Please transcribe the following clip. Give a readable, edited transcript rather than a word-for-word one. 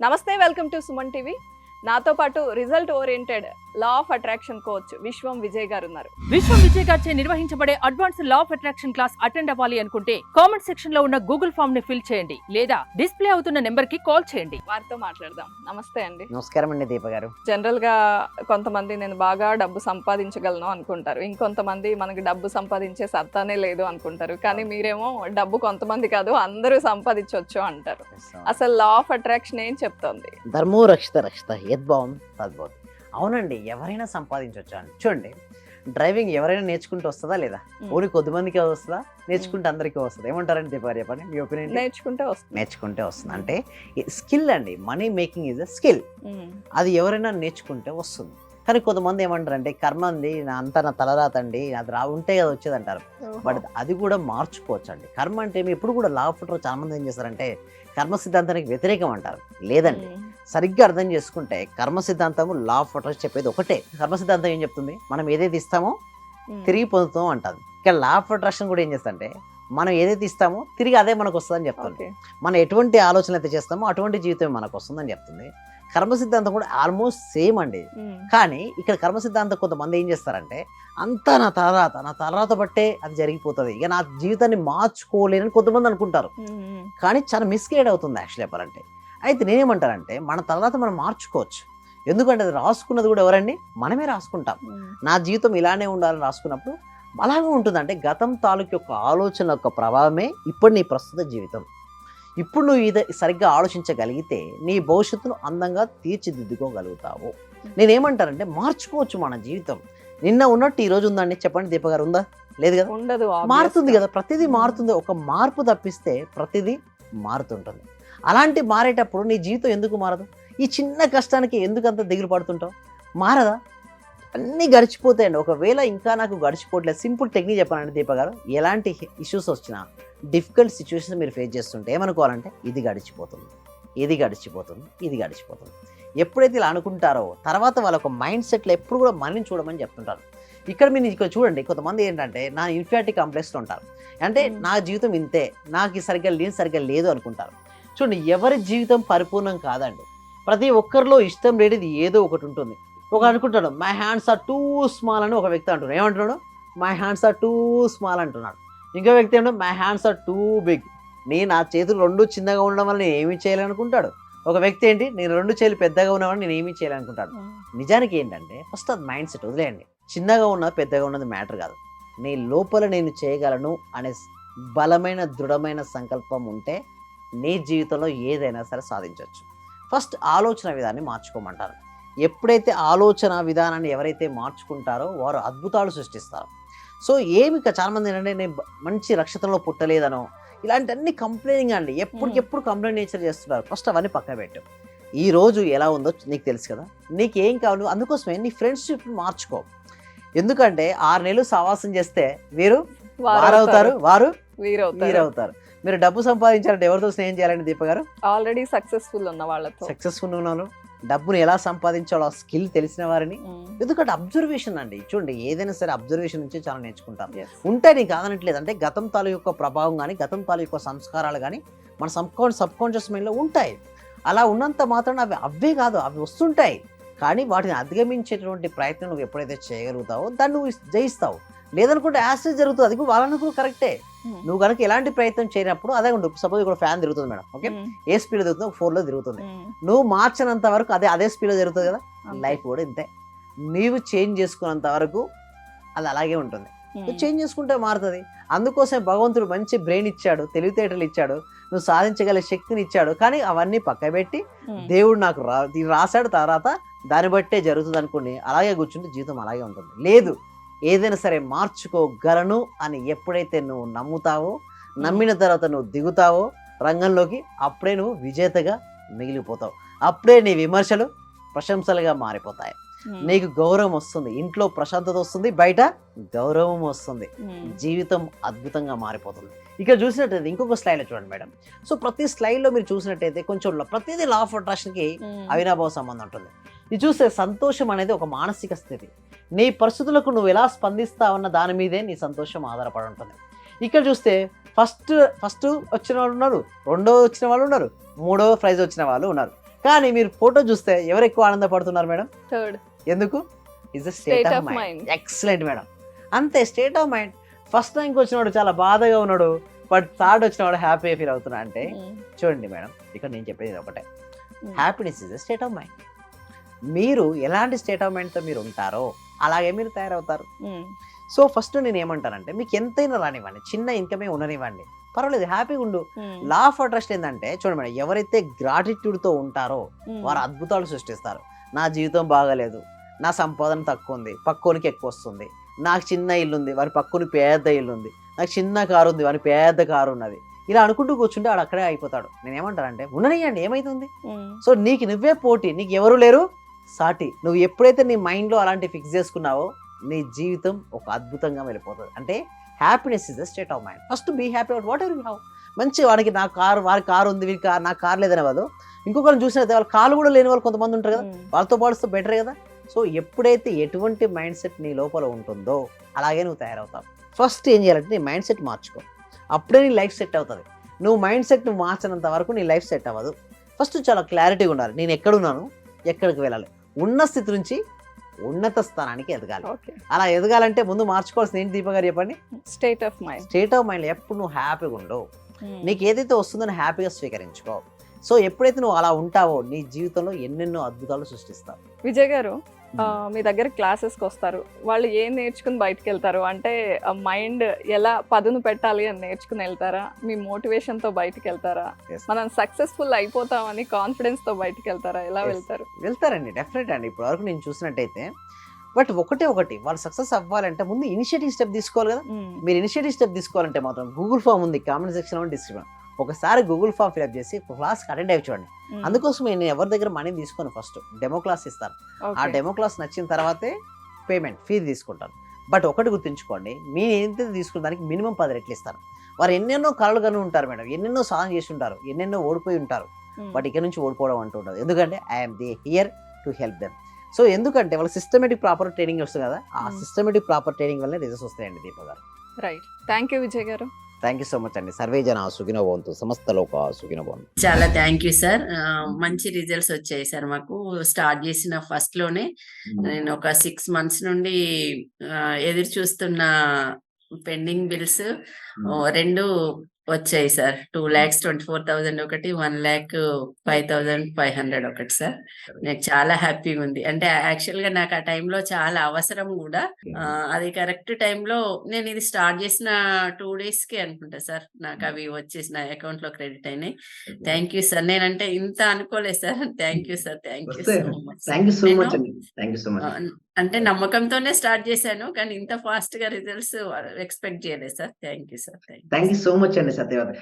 నమస్తే, welcome to Suman TV. నాతో పాటు result oriented law of attraction coach విశ్వం విజయ్ గారు ఉన్నారు. విశ్వం విజయ్ గారిచే నిర్వహించబడే advance law of attraction class attend అవ్వాలి అనుకుంటే కామెంట్ సెక్షన్ లో ఉన్న గూగుల్ ఫామ్ ని ఫిల్ చేయండి లేదా డిస్ప్లే అవుతున్న నెంబర్ కి కాల్ చేయండి. వారితో మాట్లాడదాం. నమస్తే అండి. నమస్కారం అండి దీప గారు. జనరల్ గా కొంతమంది నేను బాగా డబ్బు సంపాదించగలను అనుకుంటారు, ఇంకొంతమంది మనకి డబ్బు సంపాదించే సత్తానే లేదు అనుకుంటారు. కానీ మీరేమో డబ్బు కొంతమంది కాదు అందరూ సంపాదించవచ్చు అంటారు. అసలు లా ఆఫ్ అట్రాక్షన్ ఏం చెప్తోంది? ధర్మో రక్షిత రక్షిత యద్భావం తద్భవతి. అవునండి, ఎవరైనా సంపాదించవచ్చు అండి. చూడండి, డ్రైవింగ్ ఎవరైనా నేర్చుకుంటూ వస్తుందా లేదా? ఓన్లీ కొద్దిమందికి వస్తుందా? నేర్చుకుంటే అందరికీ వస్తుంది. ఏమంటారండి దీప గారు, చెప్పండి మీ ఒపీనియన్. నేర్చుకుంటే వస్తుంది. అంటే స్కిల్ అండి. Money making is a skill. అది ఎవరైనా నేర్చుకుంటే వస్తుంది. కానీ కొంతమంది ఏమంటారంటే కర్మ అండి, అంతా నా తలరాత అండి, అది ఉంటే కదా వచ్చేది అంటారు. బట్ అది కూడా మార్చుకోవచ్చు అండి. కర్మ అంటే ఎప్పుడు కూడా లా ఆఫ్ అట్రాక్షన్ చాలా మంది ఏం చేస్తారంటే కర్మ సిద్ధాంతానికి వ్యతిరేకం అంటారు. లేదండి, సరిగ్గా అర్థం చేసుకుంటే కర్మ సిద్ధాంతము లా ఆఫ్ అట్రాక్షన్ చెప్పేది ఒకటే. కర్మ సిద్ధాంతం ఏం చెప్తుంది? మనం ఏదైతే ఇస్తామో తిరిగి పొందుతాం అంటారు. ఇక్కడ లా ఆఫ్ అట్రాక్షన్ కూడా ఏం చేస్తుందంటే మనం ఏదైతే ఇస్తామో తిరిగి అదే మనకు వస్తుందని చెప్తుంది. మనం ఎటువంటి ఆలోచన అయితే చేస్తామో అటువంటి జీవితం మనకు వస్తుందని చెప్తుంది. కర్మ సిద్ధాంతం కూడా ఆల్మోస్ట్ సేమ్ అండి. కానీ ఇక్కడ కర్మ సిద్ధాంతం కొంతమంది ఏం చేస్తారంటే అంతా నా తలరాత బట్టే అది జరిగిపోతుంది, ఇక నా జీవితాన్ని మార్చుకోలేనని కొంతమంది అనుకుంటారు. కానీ చాలా మిస్గైడ్ అవుతుంది యాక్చువల్లీ చెప్పాలంటే. అయితే నేనేమంటానంటే మన తలరాత మనం మార్చుకోవచ్చు. ఎందుకంటే అది రాసుకున్నది కూడా ఎవరండి? మనమే రాసుకుంటాం. నా జీవితం ఇలానే ఉండాలని రాసుకున్నప్పుడు అలాగే ఉంటుంది. అంటే గతం తాలూకు యొక్క ఆలోచన యొక్క ప్రభావమే ఇప్పుడు నీ ప్రస్తుత జీవితం. ఇప్పుడు నువ్వు ఇది సరిగ్గా ఆలోచించగలిగితే నీ భవిష్యత్తును అందంగా తీర్చిదిద్దుకోగలుగుతావు. నేనేమంటానంటే మార్చుకోవచ్చు మన జీవితం. నిన్న ఉన్నట్టు ఈ రోజు ఉందండి, చెప్పండి దీప గారు, ఉందా? లేదు కదా, ఉండదు. మారుతుంది కదా, ప్రతిదీ మారుతుంది. ఒక మార్పు తప్పిస్తే ప్రతిదీ మారుతుంటుంది. అలాంటి మారేటప్పుడు నీ జీవితం ఎందుకు మారదు? ఈ చిన్న కష్టానికి ఎందుకు అంత దిగులు పడుతుంటావు? మారదా? అన్నీ గడిచిపోతాయండి. ఒకవేళ ఇంకా నాకు గడిచిపోవట్లేదు, సింపుల్ టెక్నిక్ చెప్పానండి దీప గారు. ఎలాంటి ఇష్యూస్ వచ్చినా, డిఫికల్ట్ సిచ్యువేషన్స్ మీరు ఫేస్ చేస్తుంటే ఏమనుకోవాలంటే ఇది గడిచిపోతుంది, ఇది గడిచిపోతుంది, ఇది గడిచిపోతుంది. ఎప్పుడైతే ఇలా అనుకుంటారో తర్వాత వాళ్ళ ఒక మైండ్ సెట్లో ఎప్పుడు కూడా మనీని చూడమని చెప్తుంటారు. ఇక్కడ మీరు ఇక్కడ చూడండి, కొంతమంది ఏంటంటే నా ఇన్ఫియారిటీ కాంప్లెక్స్లో ఉంటారు. అంటే నా జీవితం ఇంతే, నాకు సరిగ్గా లేదు అనుకుంటారు. చూడండి, ఎవరి జీవితం పరిపూర్ణం కాదండి. ప్రతి ఒక్కరిలో ఇష్టం లేనిది ఏదో ఒకటి ఉంటుంది. ఒక అనుకుంటాడు my hands are too small అని ఒక వ్యక్తి అంటున్నాడు. ఏమంటున్నాడు? My hands are too small అంటున్నాడు. ఇంకో వ్యక్తి ఏమంటే my hands are too big, నా చేతులు రెండు చిన్నగా ఉండడం వల్ల నేను ఏమీ చేయాలనుకుంటాడు. ఒక వ్యక్తి ఏంటి, నేను రెండు చేతులు పెద్దగా ఉన్నవాడిని నేను ఏమీ చేయాలనుకుంటాడు. నిజానికి ఏంటంటే ఫస్ట్ అది మైండ్ సెట్ వదిలేయండి. చిన్నగా ఉన్నది పెద్దగా ఉన్నది మ్యాటర్ కాదు. నీ లోపల నేను చేయగలను అనే బలమైన దృఢమైన సంకల్పం ఉంటే నీ జీవితంలో ఏదైనా సరే సాధించవచ్చు. ఫస్ట్ ఆలోచన విధానాన్ని మార్చుకోమంటారు. ఎప్పుడైతే ఆలోచన విధానాన్ని ఎవరైతే మార్చుకుంటారో వారు అద్భుతాలు సృష్టిస్తారు. సో ఏమి చాలామంది ఏంటంటే నేను మంచి రక్షణలో పుట్టలేదనో ఇలాంటి అన్ని కంప్లైనింగ్ అండి, ఎప్పటికెప్పుడు కంప్లైంట్ నేచర్ చేస్తున్నారు. ఫస్ట్ అవన్నీ పక్కన పెట్టు. ఈ రోజు ఎలా ఉందో నీకు తెలుసు కదా, నీకు ఏం కావాలి, అందుకోసమే నీ ఫ్రెండ్షిప్ మార్చుకో. ఎందుకంటే 6 నెలలు సహవాసం చేస్తే వీరు వారవుతారు, వారు వీరవుతారు. మీరు డబ్బు సంపాదించాలంటే ఎవరితో స్నేహం చేయాలండి దీప గారు? ఆల్రెడీ సక్సెస్ఫుల్ ఉన్న వాళ్ళతో. సక్సెస్ఫుల్ ఉన్నాను, డబ్బును ఎలా సంపాదించాలో ఆ స్కిల్ తెలిసిన వారిని. ఎందుకంటే అబ్జర్వేషన్ అండి. చూడండి, ఏదైనా సరే అబ్జర్వేషన్ నుంచి చాలా నేర్చుకుంటాం. ఉంటే నీకు కాదనట్లేదు. అంటే గతం తాలూ యొక్క ప్రభావం కానీ గతం తాలూ యొక్క సంస్కారాలు కానీ మన సబ్ కాన్షియస్ మైండ్లో ఉంటాయి. అలా ఉన్నంత మాత్రం అవే కాదు, అవి వస్తుంటాయి. కానీ వాటిని అధిగమించేటువంటి ప్రయత్నం నువ్వు ఎప్పుడైతే చేయగలుగుతావో దాన్ని నువ్వు జయిస్తావు. లేదనుకుంటే యాసిడ్ జరుగుతుంది. అది వాళ్ళను కూడా కరెక్టే. నువ్వు కనుక ఎలాంటి ప్రయత్నం చేయనప్పుడు అదే ఉంటుంది. సపోజ్ ఇక్కడ ఫ్యాన్ తిరుగుతుంది మేడం, ఓకే, ఏ స్పీడ్ తిరుగుతుంది? 4లో తిరుగుతుంది. నువ్వు మార్చినంత వరకు అదే స్పీడ్లో తిరుగుతుంది కదా. లైఫ్ కూడా ఇంతే. నీవు చేంజ్ చేసుకున్నంత వరకు అది అలాగే ఉంటుంది. నువ్వు చేంజ్ చేసుకుంటే మారుతుంది. అందుకోసం భగవంతుడు మంచి బ్రెయిన్ ఇచ్చాడు, తెలివితేటలు ఇచ్చాడు, నువ్వు సాధించగల శక్తిని ఇచ్చాడు. కానీ అవన్నీ పక్కబెట్టి దేవుడు నాకు రాశాడు, తర్వాత దాన్ని బట్టే జరుగుతుంది అనుకోండి, అలాగే కూర్చుంటే జీవితం అలాగే ఉంటుంది. లేదు, ఏదైనా సరే మార్చుకోగలను అని ఎప్పుడైతే నువ్వు నమ్ముతావో, నమ్మిన తర్వాత నువ్వు దిగుతావో రంగంలోకి, అప్పుడే నువ్వు విజేతగా మిగిలిపోతావు. అప్పుడే నీ విమర్శలు ప్రశంసలుగా మారిపోతాయి. నీకు గౌరవం వస్తుంది, ఇంట్లో ప్రశాంతత వస్తుంది, బయట గౌరవం వస్తుంది, జీవితం అద్భుతంగా మారిపోతుంది. ఇక్కడ చూసినట్టయితే ఇంకొక స్లైడ్లో చూడండి మేడం. సో ప్రతి స్లైడ్లో మీరు చూసినట్టయితే కొంచెం ప్రతిదీ లా ఆఫ్ అట్రాక్షన్కి అవినాభావ సంబంధం ఉంటుంది. ఇది చూస్తే సంతోషం అనేది ఒక మానసిక స్థితి. నీ పరిస్థితులకు నువ్వు ఎలా స్పందిస్తావన్న దాని మీదే నీ సంతోషం ఆధారపడి ఉంటుంది. ఇక్కడ చూస్తే ఫస్ట్ వచ్చిన వాళ్ళు ఉన్నారు, రెండో వచ్చిన వాళ్ళు ఉన్నారు, మూడో ప్రైజ్ వచ్చిన వాళ్ళు ఉన్నారు. కానీ మీరు ఫోటో చూస్తే ఎవరు ఎక్కువ ఆనందపడుతున్నారు మేడం? థర్డ్ ఎందుకు? Is the State state of of mind. mind. Excellent madam. అంతే, state of mind. First rank వచ్చినవాడు చాలా బాధగా ఉన్నాడు, బట్ థర్డ్ వచ్చినవాడు హ్యాపీగా ఫీల్ అవుతున్నా అంటే చూడండి మేడం, ఇక్కడ నేను చెప్పేది ఇది ఒకటే, happiness is the state of mind. మీరు ఎలాంటి స్టేట్ ఆఫ్ మైండ్తో మీరు ఉంటారో అలాగే మీరు తయారవుతారు. సో ఫస్ట్ నేను ఏమంటానంటే, మీకు ఎంతైనా రానివ్వండి, చిన్న ఇన్కమే ఉండనివ్వండి, పర్వాలేదు, హ్యాపీగా ఉండు. లా ఆఫ్ అట్రాక్షన్ ఏంటంటే చూడండి మేడం, ఎవరైతే గ్రాటిట్యూడ్తో ఉంటారో వారు అద్భుతాలు సృష్టిస్తారు. నా జీవితం బాగాలేదు, నా సంపాదన తక్కువ ఉంది, పక్కోనికి ఎక్కువ వస్తుంది, నాకు చిన్న ఇల్లు ఉంది, వారి పక్కని పెద్ద ఇల్లు ఉంది, నాకు చిన్న కారు ఉంది, వారి పెద్ద కారు ఉన్నది, ఇలా అనుకుంటూ కూర్చుంటే వాడు అక్కడే అయిపోతాడు. నేను ఏమంటానంటే ఉండనియండి, ఏమైతుంది? సో నీకు నువ్వే పోటీ, నీకు ఎవరు లేరు సాటి. నువ్వు ఎప్పుడైతే నీ మైండ్లో అలాంటి ఫిక్స్ చేసుకున్నావో నీ జీవితం ఒక అద్భుతంగా వెళ్ళిపోతుంది. అంటే happiness is the state of mind. First be happy about whatever you have. మంచి వాడికి నా కారు, వారి కారు ఉంది, వీరికి నాకు కారు లేదనే వాళ్ళు ఇంకొకరిని చూసినట్టు వాళ్ళ కాలు కూడా లేని వాళ్ళు కొంతమంది ఉంటారు కదా, వాళ్ళతో పాడుస్తూ బెటర్ కదా. సో ఎప్పుడైతే ఎటువంటి మైండ్ సెట్ నీ లోపల ఉంటుందో అలాగే నువ్వు తయారవుతావు. ఫస్ట్ ఏం చేయాలంటే నీ మైండ్ సెట్ మార్చుకో, అప్పుడే నీ లైఫ్ సెట్ అవుతుంది. నువ్వు మైండ్ సెట్ నువ్వు మార్చినంత వరకు నీ లైఫ్ సెట్ అవ్వదు. ఫస్ట్ చాలా క్లారిటీగా ఉండాలి, నేను ఎక్కడున్నాను, ఎక్కడికి వెళ్ళాలి. ఉన్న స్థితి నుంచి ఉన్నత స్థానానికి ఎదగాలి. అలా ఎదగాలంటే ముందు మార్చుకోవాల్సింది ఏంటి దీప గారు చెప్పండి? State of mind. State of mind ఎప్పుడు నువ్వు హ్యాపీగా ఉండవు, నీకు ఏదైతే వస్తుందో హ్యాపీగా స్వీకరించుకో. సో ఎప్పుడైతే నువ్వు అలా ఉంటావో నీ జీవితంలో ఎన్నెన్నో అద్భుతాలు సృష్టిస్తావు. విజయ్ గారు, మీ దగ్గర క్లాసెస్కి వస్తారు, వాళ్ళు ఏం నేర్చుకుని బయటకు వెళ్తారు? అంటే మైండ్ ఎలా పదును పెట్టాలి అని నేర్చుకుని వెళ్తారా? మీ మోటివేషన్తో బయటకు వెళ్తారా? Yes. మనం సక్సెస్ఫుల్ అయిపోతామని కాన్ఫిడెన్స్తో బయటకు వెళ్తారా? ఎలా Yes. వెళ్తారు? వెళ్తారండి, డెఫినెట్ అండి. ఇప్పటి వరకు నేను చూసినట్టయితే బట్ ఒకటి వాళ్ళు సక్సెస్ అవ్వాలంటే ముందు ఇనిషియేటివ్ స్టెప్ తీసుకోవాలి కదా. మీరు ఇనిషియేటివ్ స్టెప్ తీసుకోవాలంటే మాత్రం గూగుల్ ఫామ్ ఉంది, కామెంట్ సెక్షన్ లో డిస్క్రిప్షన్, ఒకసారి గూగుల్ ఫామ్ ఫిల్అప్ చేసి క్లాస్కి అటెండ్ అయ్యి చూడండి. అందుకోసం నేను ఎవరి దగ్గర మనీ తీసుకొని ఫస్ట్ డెమో క్లాస్ ఇస్తాను. ఆ డెమో క్లాస్ నచ్చిన తర్వాతే పేమెంట్ ఫీ తీసుకుంటాను. బట్ ఒకటి గుర్తుంచుకోండి, మీరు ఏంటైతే తీసుకున్న దానికి మినిమం 10 రెట్లు ఇస్తాను. వారు ఎన్నెన్నో కళలు కను ఉంటారు మేడం, ఎన్నెన్నో సాధన చేసి ఉంటారు, ఎన్నెన్నో ఓడిపోయి ఉంటారు. బట్ ఇక్కడ నుంచి ఓడిపోవడం అంటూ ఉండదు, ఎందుకంటే I'm the here to help them. So ఎందుకంటే వాళ్ళకి సిస్టమేటిక్ ప్రాపర్ ట్రైనింగ్ వస్తుంది కదా, ఆ సిస్టమేటిక్ ప్రాపర్ ట్రైనింగ్ వల్ల రిజల్ట్స్ వస్తాయండి దీప గారు. రైట్, థ్యాంక్ యూ విజయ్ గారు. థ్యాంక్ యూ సో మచ్ అండి. సర్వే జన సుఖినో భవంతు, సమస్త లోక సుఖినో భవంతు. చాలా థ్యాంక్ యూ సార్. మంచి రిజల్ట్స్ వచ్చాయి సార్ మాకు. స్టార్ట్ చేసిన ఫస్ట్ లోనే నేను ఒక 6 months నుండి ఎదురు చూస్తున్న పెండింగ్ బిల్స్ 2 వచ్చాయి సార్. 2,24,000 ఒకటి, 1,05,500 ఒకటి సార్. నాకు చాలా హ్యాపీగా ఉంది. అంటే యాక్చువల్ గా నాకు ఆ టైంలో చాలా అవసరం కూడా. అది కరెక్ట్ టైంలో నేను ఇది స్టార్ట్ చేసిన 2 days కి అనుకుంటా సార్ నాకు అవి వచ్చేసి నా అకౌంట్ లో క్రెడిట్ అయినాయి. Thank you sir. నేనంటే ఇంత అనుకోలేదు సార్. Thank you sir, thank you so much. Thank you so much అండి. Thank you so much. అంటే నమ్మకంతోనే స్టార్ట్ చేశాను, కానీ ఇంత ఫాస్ట్ గా రిజల్ట్స్ ఎక్స్పెక్ట్ చేయలేదు సార్. Thank you sir. Thank you so much అండి సత్యవతి.